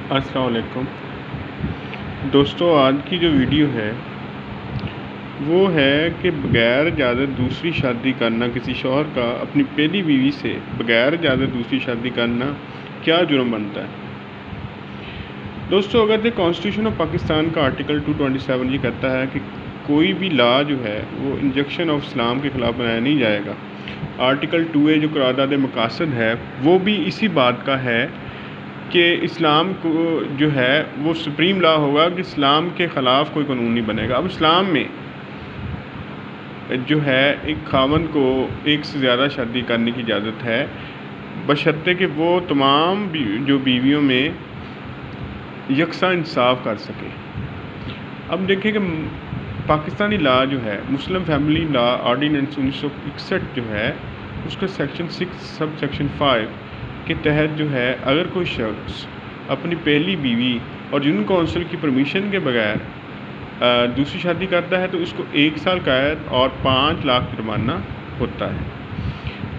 السلام علیکم دوستو، آج کی جو ویڈیو ہے وہ ہے کہ بغیر اجازت دوسری شادی کرنا کسی شوہر کا اپنی پہلی بیوی سے بغیر اجازت دوسری شادی کرنا کیا جرم بنتا ہے۔ دوستو، اگر دیکھ کانسٹیٹیوشن آف پاکستان کا آرٹیکل 227 یہ کہتا ہے کہ کوئی بھی لا جو ہے وہ انجیکشن آف اسلام کے خلاف بنایا نہیں جائے گا۔ آرٹیکل 2A جو قرارداد مقاصد ہے وہ بھی اسی بات کا ہے کہ اسلام کو جو ہے وہ سپریم لا ہوگا کہ اسلام کے خلاف کوئی قانون نہیں بنے گا۔ اب اسلام میں جو ہے ایک خاوند کو ایک سے زیادہ شادی کرنے کی اجازت ہے، بشرطے کہ وہ تمام جو بیویوں میں یکساں انصاف کر سکے۔ اب دیکھیں کہ پاکستانی لا جو ہے مسلم فیملی لا آرڈیننس 1961 جو ہے اس کا سیکشن 6 سب سیکشن 5 کے تحت جو ہے اگر کوئی شخص اپنی پہلی بیوی اور یونین کونسل کی پرمیشن کے بغیر دوسری شادی کرتا ہے تو اس کو 1 سال قید اور 5 لاکھ جرمانہ ہوتا ہے۔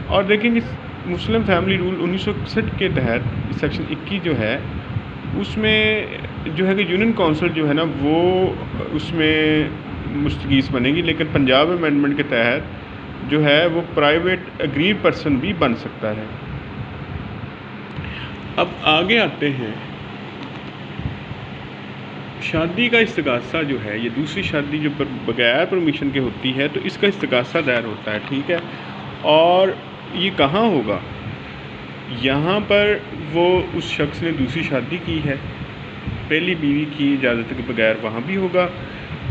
اور دیکھیں کہ مسلم فیملی رول 1961 کے تحت سیکشن 21 جو ہے اس میں جو ہے کہ یونین کونسل جو ہے نا وہ اس میں مستغیث بنے گی، لیکن پنجاب امینڈمنٹ کے تحت جو ہے وہ پرائیویٹ اگریڈ پرسن بھی بن سکتا ہے۔ اب آگے آتے ہیں، شادی کا استغاثہ جو ہے یہ دوسری شادی جو بغیر پرمیشن کے ہوتی ہے تو اس کا استغاثہ دائر ہوتا ہے، ٹھیک ہے، اور یہ کہاں ہوگا؟ یہاں پر وہ اس شخص نے دوسری شادی کی ہے، پہلی بیوی کی اجازت کے بغیر وہاں بھی ہوگا،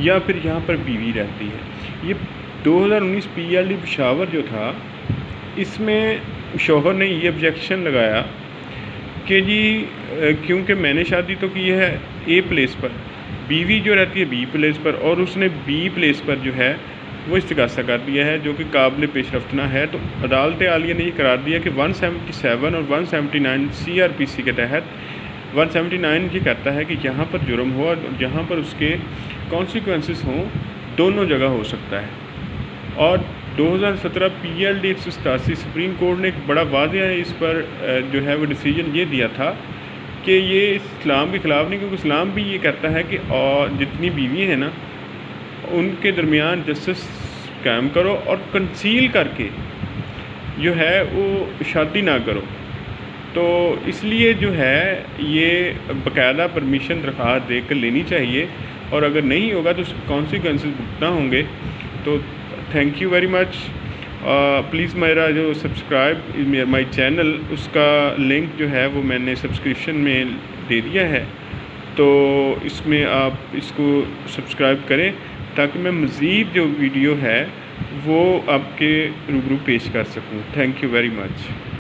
یا پھر یہاں پر بیوی رہتی ہے۔ یہ 2019 PLD پشاور جو تھا اس میں شوہر نے یہ آبجیکشن لگایا کہ جی کیونکہ میں نے شادی تو کی ہے A پلیس پر، بیوی جو رہتی ہے B پلیس پر، اور اس نے B پلیس پر جو ہے وہ استغاثہ کر دیا ہے جو کہ قابل پیش رفت نہ ہے، تو عدالت عالیہ نے یہ قرار دیا کہ 177 اور 179 CRPC کے تحت 179 یہ کہتا ہے کہ یہاں پر جرم ہو اور جہاں پر اس کے کانسیکوینسز ہوں دونوں جگہ ہو سکتا ہے۔ اور 2017 PLD 187 سپریم کورٹ نے ایک بڑا واضح اس پر جو ہے وہ ڈیسیجن یہ دیا تھا کہ یہ اسلام کے خلاف نہیں، کیونکہ اسلام بھی یہ کہتا ہے کہ جتنی بیوی ہیں نا ان کے درمیان جسٹس قائم کرو اور کنسیل کر کے جو ہے وہ شادی نہ کرو۔ تو اس لیے جو ہے یہ باقاعدہ پرمیشن درخواست دے کر لینی چاہیے، اور اگر نہیں ہوگا تو اس کے کانسیکوینسز بھگتنا ہوں گے۔ تو thank you very much. Please میرا جو سبسکرائب مائی چینل اس کا لنک جو ہے وہ میں نے سبسکرپشن میں دے دیا ہے، تو اس میں آپ اس کو سبسکرائب کریں تاکہ میں مزید جو ویڈیو ہے وہ آپ کے روبرو پیش کر سکوں۔ Thank you very much.